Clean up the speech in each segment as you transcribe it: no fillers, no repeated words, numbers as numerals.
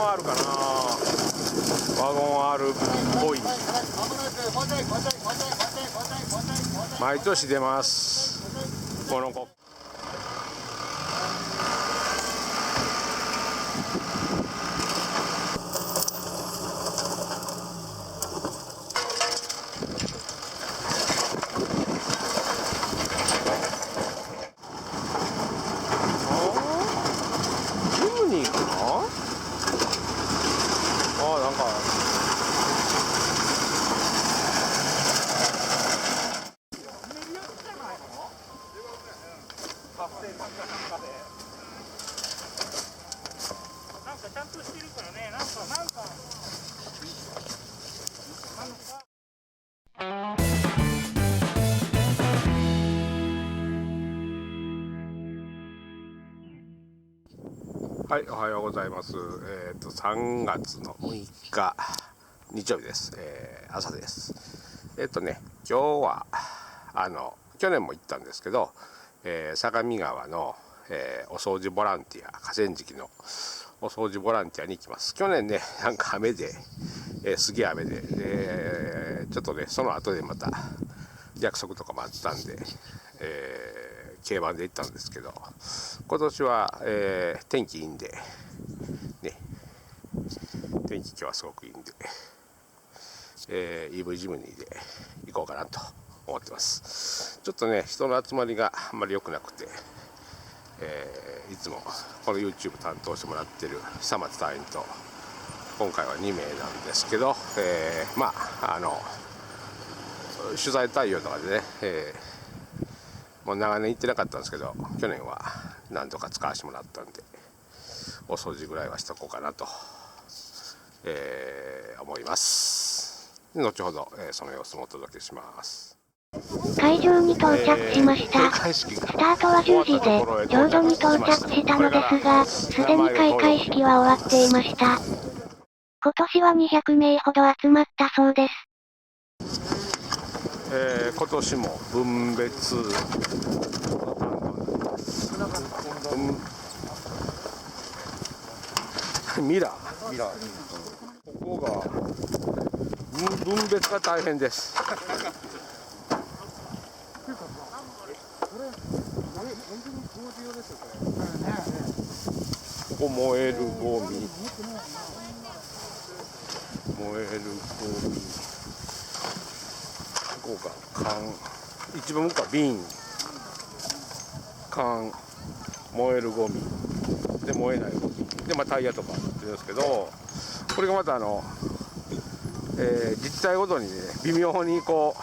ン R かな。ワゴン R っぽい。毎年出ます、この子。なんかちゃんとしてるからね、なんか。はい、おはようございます。3月の6日日曜日です。朝です。今日は去年も行ったんですけど、相模川の、お掃除ボランティア、河川敷のお掃除ボランティアに行きます。去年ね、なんか雨で、すげえ雨で、ちょっとね、その後でまた約束とかもあったんで、軽バンで行ったんですけど、今年は、天気いいんで、ね、天気今日はすごくいいんで、EV ジムニーで行こうかなと思ってます。ちょっとね、人の集まりがあんまり良くなくて、いつもこの YouTube 担当してもらってる久松隊員と今回は2名なんですけど、取材対応とかでね、もう長年行ってなかったんですけど、去年は何度か使わせてもらったんで、お掃除ぐらいはしとこうかなと、思います。後ほど、その様子もお届けします。会場に到着しました。スタートは10時で、ちょうどに到着したのですが、すでに開会式は終わっていました。今年は200名ほど集まったそうです。今年も分別ミラー、ここが分別が大変です。ここ燃えるゴミ、ここが缶、一番向こうは瓶、缶、燃えるゴミで燃えないゴミで、タイヤとかって言うんですけど、これがまた自治体ごとにね、微妙にこ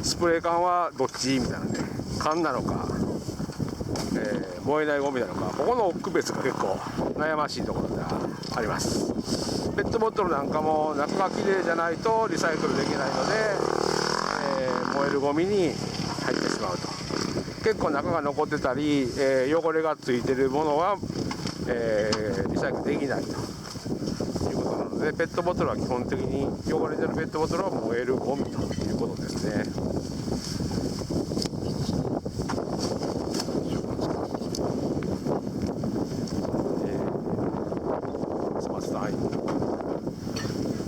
うスプレー缶はどっちみたいなね、缶なのか、燃えないゴミなのか、ここの区別が結構悩ましいところではあります。ペットボトルなんかも中がきれいじゃないとリサイクルできないので、燃えるゴミに入ってしまうと。結構中が残ってたり、汚れがついてるものは、リサイクルできないということなので、ペットボトルは基本的に汚れてるペットボトルは燃えるゴミということですね。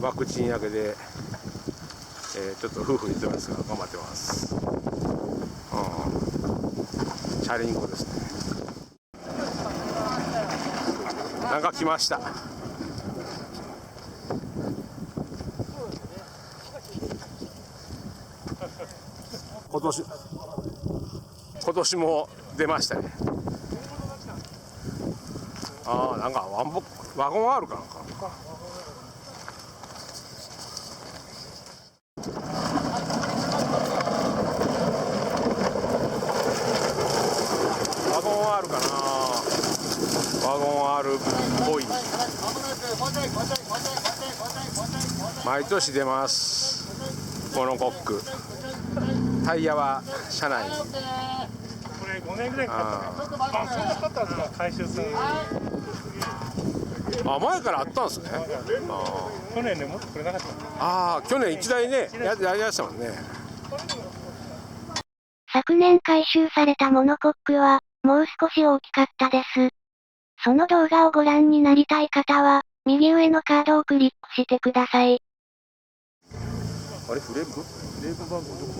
ワクチン明けで、ちょっと夫婦言ってますが頑張ってます。チャリンコですね。なんか来ました。今年も出ましたね。なんかワゴン R かなんか。ワゴン R かな。ワゴン R っぽい。毎年出ます、このコック。タイヤは車内に。これ5年ぐらいかかったね。そんなかったんですか、回収する。前からあったんですね。去年ね、もっとこれなかった。去年1台ね、やりましたもんね。昨年回収されたモノコックは、もう少し大きかったです。その動画をご覧になりたい方は、右上のカードをクリックしてください。あれフレーム番号どこ？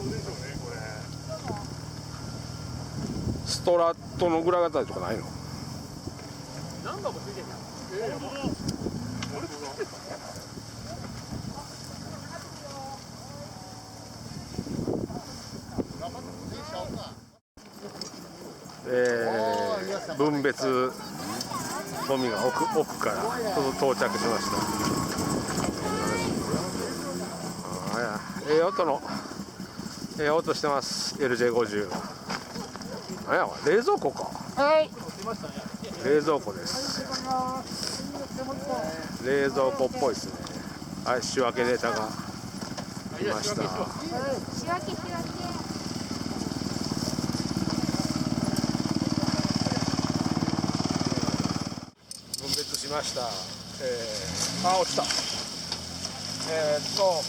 ストラットの裏方とかないの？分別ゴミが奥から到着しました。音してます。 LJ50。何や冷蔵庫か。はい。冷蔵庫です。冷蔵庫っぽいですね。はい、仕分けネタが来ました。仕分け。分別しました。落ちた。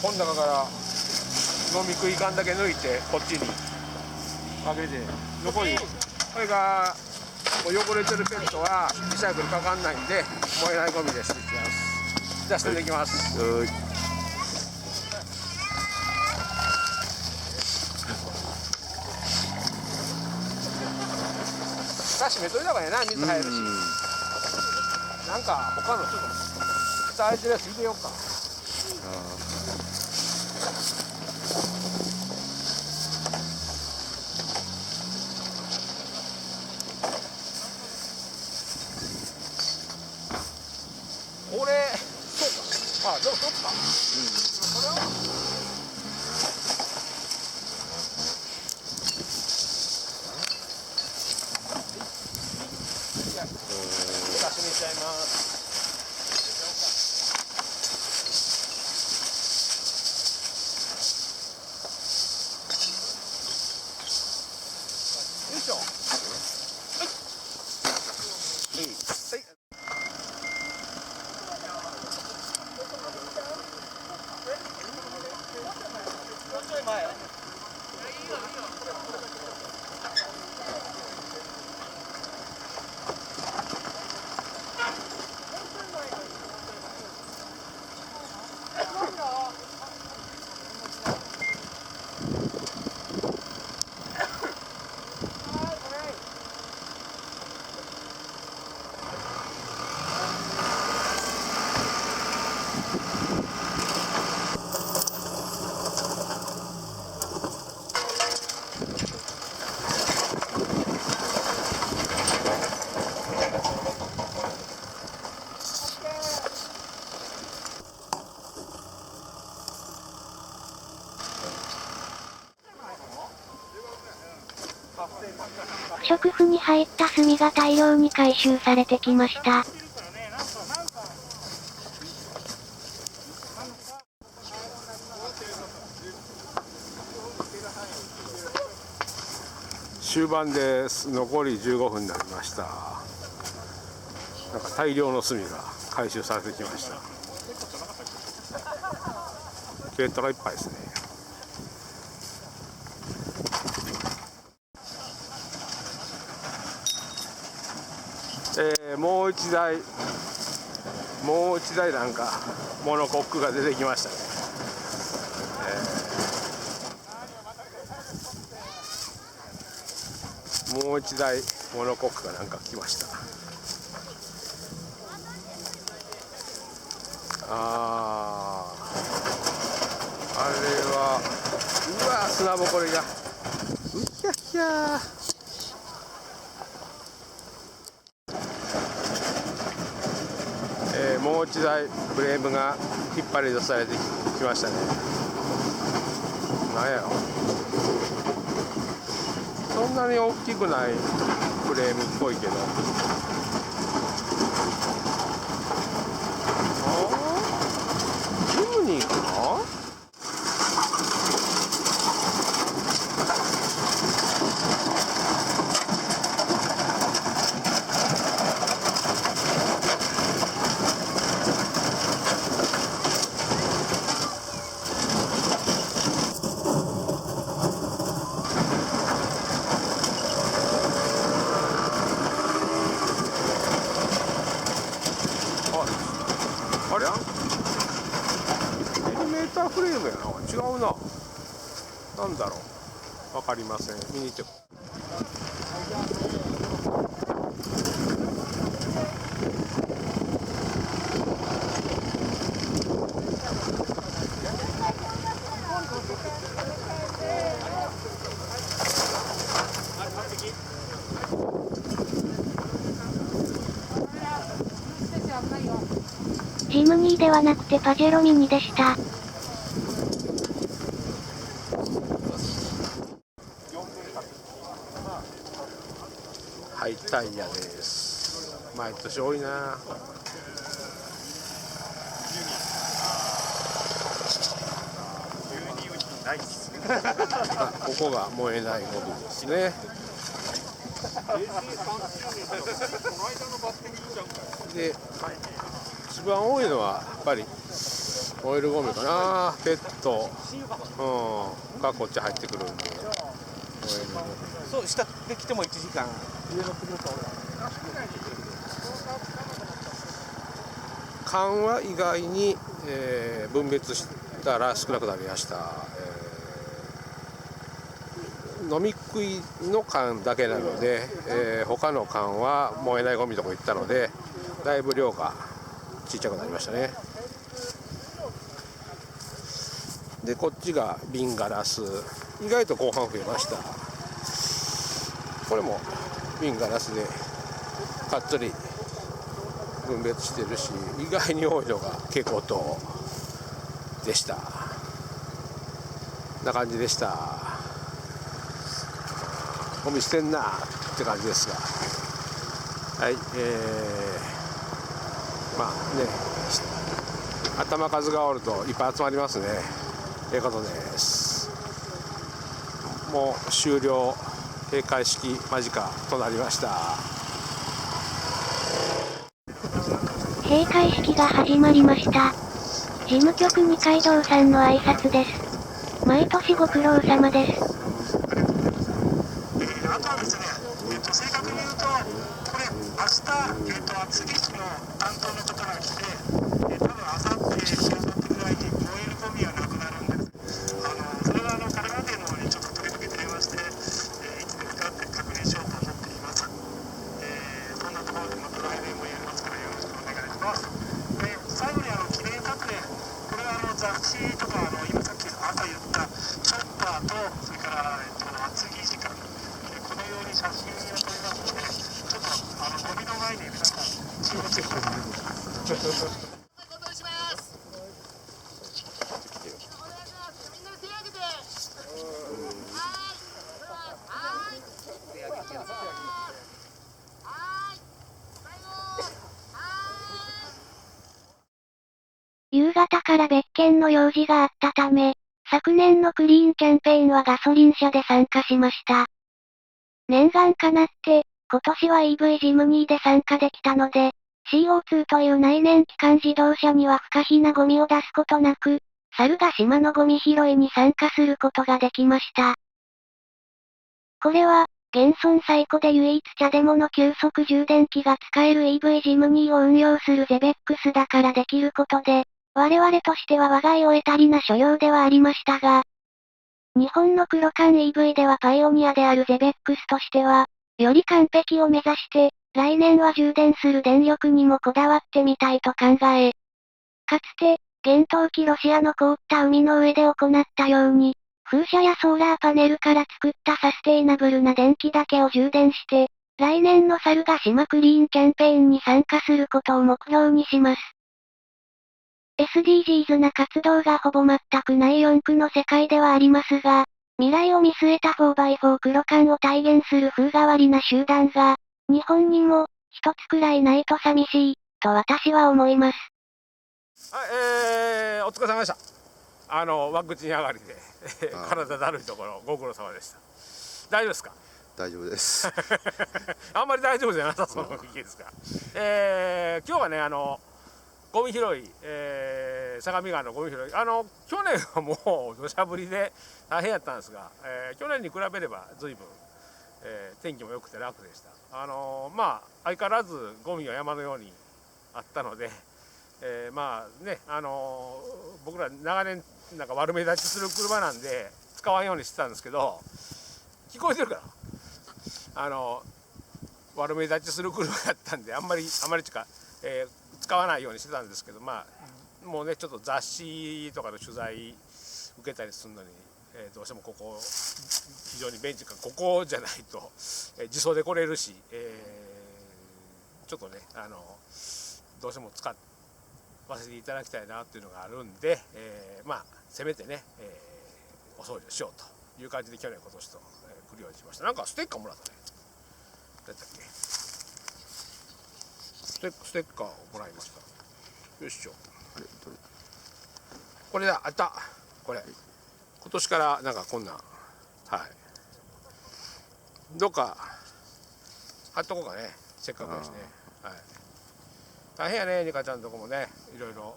この中から飲み食い缶だけ抜いてこっちにあげて、残りこれがもう汚れてるペットはリサイクルかかんないんで燃えないゴミです。じゃあ捨てていきます。蓋閉めといた方がいいな、水入るし。なんか他のちょっと蓋開いてるやつ入れようか。これそうか。でもそうか。これを蓋閉めちゃいます。よいしょ。はい。はい。不織布に入った炭が大量に回収されてきました。終盤です。残り15分になりました。なんか大量の炭が回収されてきました。軽トラいっぱいですね。もう一台なんかモノコックが出てきましたね。もう一台モノコックがなんか来ました。あれはうわ砂ぼこりがうひゃひゃもう一台フレームが引っ張り出されてきましたね。なんやろ、そんなに大きくないフレームっぽいけど、ジムニーかな。りゃんエレメーターフレームやな。違うな。なんだろう、分かりません。見に行って。ジムニーではなくてパジェロミニでした。はい、タイヤです。毎年多いな。ここが燃えないゴミですね。で、一番多いのはやっぱりオイルゴミかな。ペット、がこっち入ってくるんで。そう、下で来ても1時間。缶は意外に、分別したら少なくなりました。飲み食いの缶だけなので、他の缶は燃えないゴミのとこ行ったので、だいぶ量がちっちゃくなりましたね。で、こっちが瓶ガラス。意外と後半増えました。これも瓶ガラスでかっつり分別してるし、意外に多いのが蛍光灯でした。こんな感じでした。ゴミ捨てんなって感じですが、はい、まあね、頭数がおるといっぱい集まりますね。ということです。もう終了、閉会式間近となりました。閉会式が始まりました。事務局二階堂さんの挨拶です。毎年ご苦労様です。あとはですね、正確に言うと、これ、明日、厚木市の担当の方が来て、多分明後日、明後日ぐらいに燃えるゴミはなくなるんです。それは神奈川県の方にちょっと取り付けていまして、いつですかって確認しようと思っています。そんなところでまた来年もやりますからよろしくお願いします。で、最後に記念撮影、これは雑誌とか、今さっき朝言ったチョッパーと、それから厚木時間。このように写真を撮りますので、ちょっとゴミの前に皆さん注目してください。夕方から別件の用事があったため、昨年のクリーンキャンペーンはガソリン車で参加しました。念願かなって、今年は EV ジムニーで参加できたので、CO2 という内燃機関自動車には不可避なゴミを出すことなく、猿ヶ島のゴミ拾いに参加することができました。これは、現存最古で唯一茶デモの急速充電器が使える EV ジムニーを運用するゼベックスだからできることで、我々としては我が家を得たりな所用ではありましたが、日本の黒缶 EV ではパイオニアであるゼベックスとしては、より完璧を目指して、来年は充電する電力にもこだわってみたいと考え、かつて、厳冬期ロシアの凍った海の上で行ったように、風車やソーラーパネルから作ったサステイナブルな電気だけを充電して、来年の猿ヶ島クリーンキャンペーンに参加することを目標にします。SDGs な活動がほぼ全くない4区の世界ではありますが、未来を見据えた 4x4 黒缶を体現する風変わりな集団が、日本にも、一つくらいないと寂しい、と私は思います。はい、お疲れ様でした。ワクチン上がりで体だるいところご苦労様でした。大丈夫ですか？大丈夫です。あんまり大丈夫じゃなさそうな雰囲気ですが、今日はねゴミ拾い、相模川のゴミ拾い、去年はもう土砂降りで大変やったんですが、去年に比べれば随分、天気も良くて楽でした。まあ相変わらずゴミは山のようにあったので、まあね、僕ら長年なんか悪目立ちする車なんで使わんようにしてたんですけど、聞こえてるかな、悪目立ちする車だったんであんまりっていうか、使わないようにしてたんですけど、まあもうねちょっと雑誌とかの取材受けたりするのに、どうしてもここ非常にベンチがここじゃないと、自走で来れるし、ちょっとねどうしても使わせていただきたいなっていうのがあるんで、まあせめてね、お掃除をしようという感じで去年今年と、来るようにしました。なんかステッカーもらったね。何だっけ、ステッカーをもらいました。よいしょ。あれどれこれだ、あった、これ今年からなんかこんなん、はい、どっか貼っとこうかね、せっかくですね。はい、大変やね、ニカちゃんのとこもね、いろいろ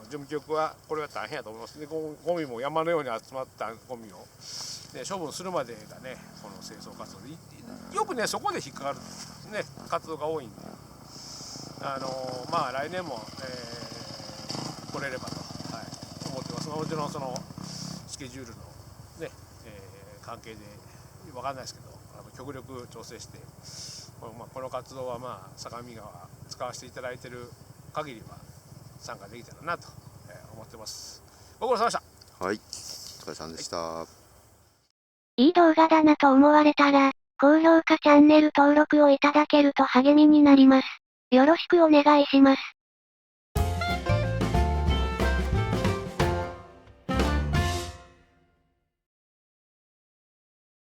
事務局はこれは大変やと思いますね。ゴミも山のように集まったゴミを、ね、処分するまでがね、この清掃活動でよくねそこで引っかかる、ね、活動が多いんで、まあ来年も、来れればと、はい、思ってます。もちろんそのスケジュールのね、関係で分かんないですけど、極力調整して、まあ、この活動はまあ相模川使わせていただいている限りは参加できたらなと思ってます。ご苦労様でした。はい、お疲れさんでした。いい動画だなと思われたら、高評価チャンネル登録をいただけると励みになります。よろしくお願いします。